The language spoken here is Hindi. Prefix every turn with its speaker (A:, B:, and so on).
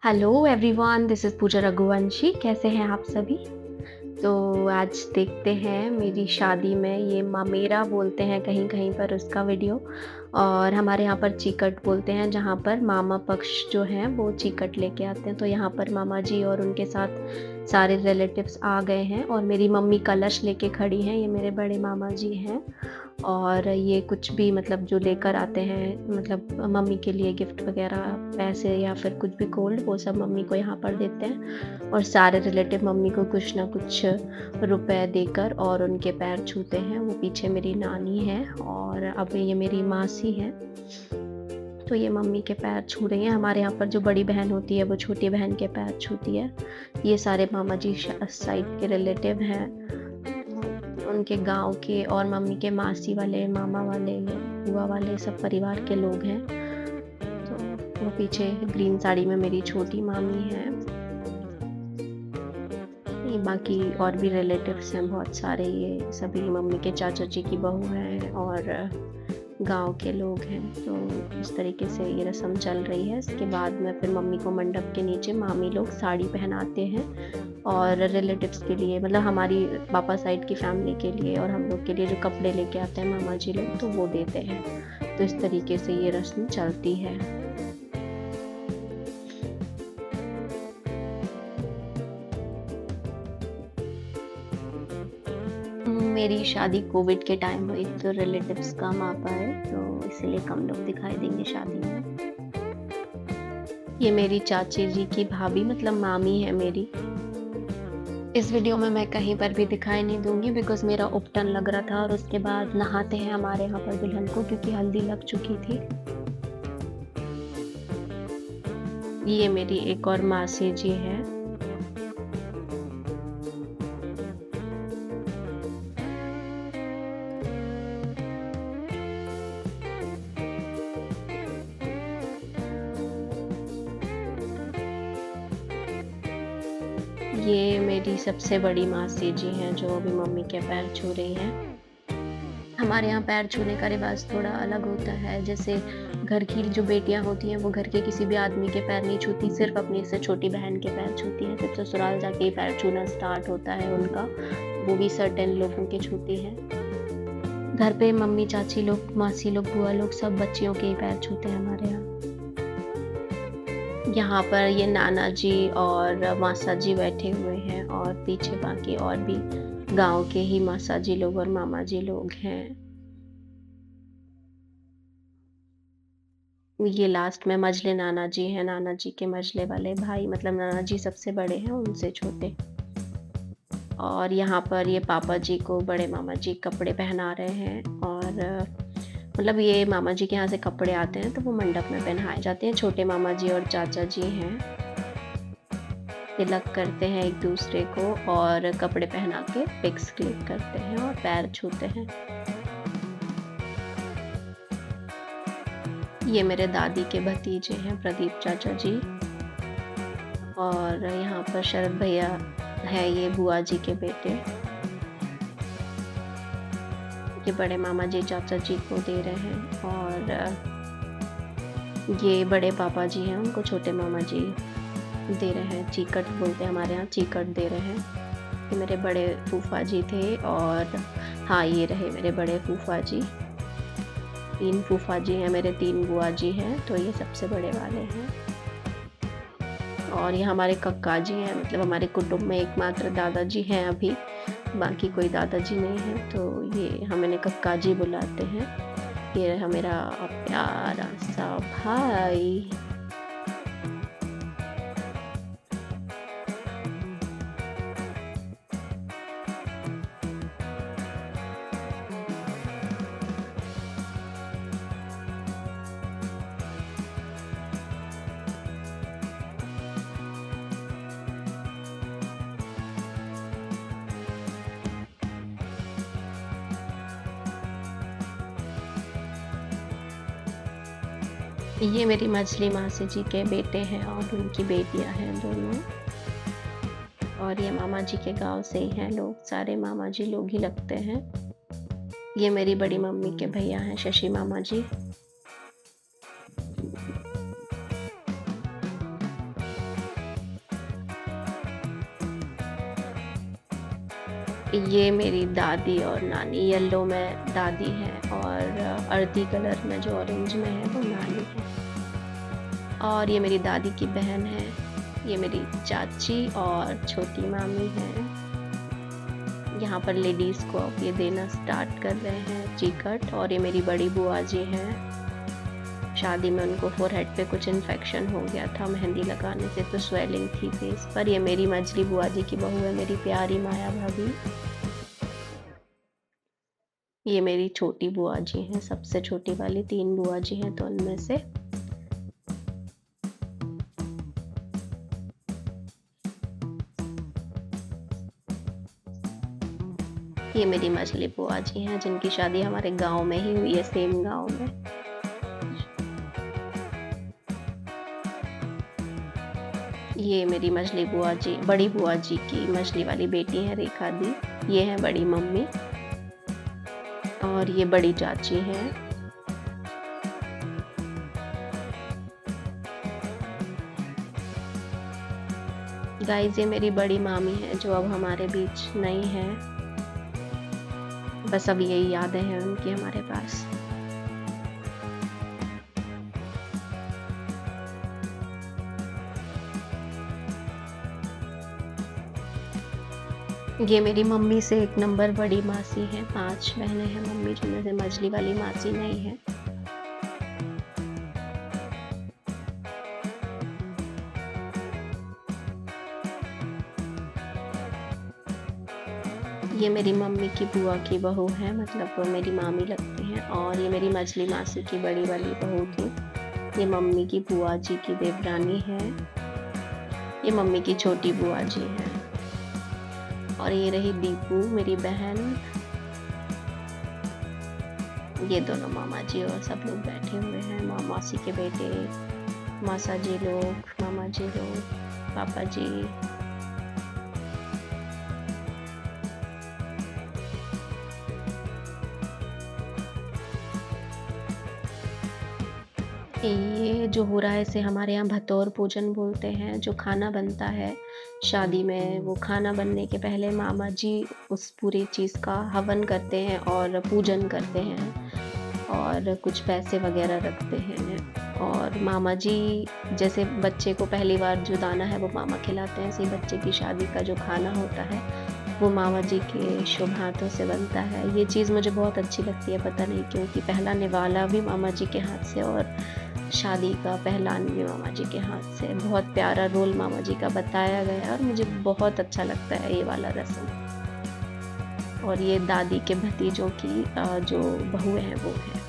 A: हेलो एवरीवन, दिस इज़ पूजा रघुवंशी। कैसे हैं आप सभी? तो आज देखते हैं मेरी शादी में ये मामेरा बोलते हैं कहीं-कहीं पर उसका वीडियो। और हमारे यहाँ पर चीकट बोलते हैं, जहाँ पर मामा पक्ष जो हैं वो चीकट लेके आते हैं। तो यहाँ पर मामा जी और उनके साथ सारे रिलेटिव्स आ गए हैं और मेरी मम्मी कलश लेके खड़ी हैं, ये मेरे बड़े मामा जी हैं। और ये कुछ भी मतलब जो लेकर आते हैं, मतलब मम्मी के लिए गिफ्ट वगैरह, पैसे या फिर कुछ भी गोल्ड, वो सब मम्मी को यहाँ पर देते हैं। और सारे रिलेटिव मम्मी को कुछ ना कुछ रुपए देकर और उनके पैर छूते हैं। वो पीछे मेरी नानी है और अब ये मेरी मासी है। तो ये मम्मी के पैर छू रही हैं। हमारे यहाँ पर जो बड़ी बहन होती है वो छोटी बहन के पैर छूती है। ये सारे मामा जी साइड के रिलेटिव हैं, उनके गाँव के, और मम्मी के मासी वाले, मामा वाले, बुआ वाले सब परिवार के लोग हैं। तो वो पीछे ग्रीन साड़ी में मेरी छोटी मामी है। ये बाकी और भी रिलेटिव्स हैं बहुत सारे, ये सभी मम्मी के चाचा जी की बहू हैं और गाँव के लोग हैं। तो इस तरीके से ये रस्म चल रही है। इसके बाद में फिर मम्मी को मंडप के नीचे मामी लोग साड़ी पहनाते हैं और रिलेटिव्स के लिए, मतलब हमारी पापा साइड की फैमिली के लिए और हम लोग के लिए जो कपड़े लेके आते हैं मामा जी लोग, तो वो देते हैं। तो इस तरीके से ये रस्म चलती है। मेरी शादी कोविड के टाइम हुई, तो रिलेटिव्स कम आ पाए, तो इसीलिए कम लोग दिखाई देंगे शादी में। ये मेरी चाची जी की भाभी, मतलब मामी है मेरी। इस वीडियो में मैं कहीं पर भी दिखाई नहीं दूँगी बिकॉज़ मेरा उपटन लग रहा था और उसके बाद नहाते हैं हमारे यहाँ पर दुल्हन को, क्योंकि हल्दी लग चुकी थी। ये मेरी एक और मासी जी हैं। ये मेरी सबसे बड़ी मासी जी हैं जो अभी मम्मी के पैर छू रही हैं। हमारे यहाँ पैर छूने का रिवाज थोड़ा अलग होता है। जैसे घर की जो बेटियाँ होती हैं वो घर के किसी भी आदमी के पैर नहीं छूती, सिर्फ अपनी से छोटी बहन के पैर छूती हैं। फिर ससुराल जाके ही पैर छूना स्टार्ट होता है उनका, वो भी सर्टेन लोगों के छूती हैं। घर पे मम्मी, चाची लोग, मासी लोग, बुआ लोग सब बच्चियों के ही पैर छूते हैं हमारे यहाँ। यहाँ पर ये नाना जी और मासा जी बैठे हुए हैं और पीछे बाकी और भी गाँव के ही मासा जी लोग और मामा जी लोग हैं। ये लास्ट में मझले नाना जी हैं, नाना जी के मझले वाले भाई, मतलब नाना जी सबसे बड़े हैं, उनसे छोटे। और यहाँ पर ये पापा जी को बड़े मामा जी कपड़े पहना रहे हैं। और मतलब ये मामा जी के यहाँ से कपड़े आते हैं तो वो मंडप में पहनाए जाते हैं। छोटे मामा जी और चाचा जी हैं, तिलक करते हैं एक दूसरे को और कपड़े पहना के पिक्स क्लिक करते हैं और पैर छूते हैं। ये मेरे दादी के भतीजे हैं, प्रदीप चाचा जी। और यहाँ पर शरद भैया है, ये बुआ जी के बेटे। ये बड़े मामा जी चाचा जी को दे रहे हैं और ये बड़े पापा जी हैं, उनको छोटे मामा जी दे रहे हैं। चीकट बोलते हैं हमारे यहाँ, चीकट दे रहे हैं। ये मेरे बड़े फूफा जी थे। और हाँ, ये रहे मेरे बड़े फूफा जी। 3 फूफा जी हैं मेरे, 3 बुआ जी हैं, तो ये सबसे बड़े वाले हैं। और ये हमारे कक्का जी हैं, मतलब हमारे कुटुंब में एकमात्र दादाजी हैं अभी, बाकी कोई दादाजी नहीं है, तो ये हम इन्हें कक्का जी बुलाते हैं। ये रहा मेरा प्यारा सा भाई। ये मेरी मझली मासी जी के बेटे हैं और उनकी बेटियां हैं दोनों। और ये मामा जी के गांव से ही हैं लोग, सारे मामा जी लोग ही लगते हैं। ये मेरी बड़ी मम्मी के भैया हैं, शशि मामा जी। ये मेरी दादी और नानी, येलो में दादी है और अर्दी कलर में जो ऑरेंज में है वो नानी है। और ये मेरी दादी की बहन है, ये मेरी चाची और छोटी मामी है। यहाँ पर लेडीज़ को अब ये देना स्टार्ट कर रहे हैं टिकट। और ये मेरी बड़ी बुआ जी हैं। शादी में उनको फोरहेड पे कुछ इन्फेक्शन हो गया था मेहंदी लगाने से, तो स्वेलिंग थी फेस पर। ये मेरी मझली बुआ जी की बहू है, मेरी प्यारी माया भाभी। ये मेरी छोटी बुआ जी हैं, सबसे छोटी वाली, 3 बुआ जी हैं तो उनमें से। ये मेरी मझली बुआ जी हैं जिनकी शादी हमारे गाँव में ही हुई है, सेम गाँव में। ये मेरी मझली बुआ जी, बड़ी बुआ जी की मझली वाली बेटी है रेखा दी। ये है बड़ी मम्मी और ये बड़ी चाची हैं। गाइस ये मेरी बड़ी मामी है जो अब हमारे बीच नहीं है। बस अब यही यादें हैं उनकी हमारे पास। ये मेरी मम्मी से 1 नंबर बड़ी मासी है, 5 बहनें हैं मम्मी, जिनमें से मझली वाली मासी नहीं है। ये मेरी मम्मी की बुआ की बहू है, मतलब वो मेरी मामी लगती हैं। और ये मेरी मझली मासी की बड़ी वाली बहू थी। ये मम्मी की बुआ जी की देवरानी है। ये मम्मी की छोटी बुआ जी है। और ये रही दीपू मेरी बहन। ये दोनों मामा जी और सब लोग बैठे हुए हैं, मासी के बेटे, मासा जी लोग, मामा जी लोग, पापा जी। ये जो हो रहा है इसे हमारे यहाँ भतौर पूजन बोलते हैं। जो खाना बनता है शादी में, वो खाना बनने के पहले मामा जी उस पूरी चीज़ का हवन करते हैं और पूजन करते हैं और कुछ पैसे वगैरह रखते हैं। और मामा जी जैसे बच्चे को पहली बार जो दाना है वो मामा खिलाते हैं, ऐसे ही बच्चे की शादी का जो खाना होता है वो मामा जी के शुभ हाथों से बनता है। ये चीज़ मुझे बहुत अच्छी लगती है, पता नहीं क्यों, कि पहला निवाला भी मामा जी के हाथ से और शादी का पहलान भी मामा जी के हाथ से। बहुत प्यारा रोल मामा जी का बताया गया है और मुझे बहुत अच्छा लगता है ये वाला रस्म। और ये दादी के भतीजों की जो बहुएँ हैं वो हैं।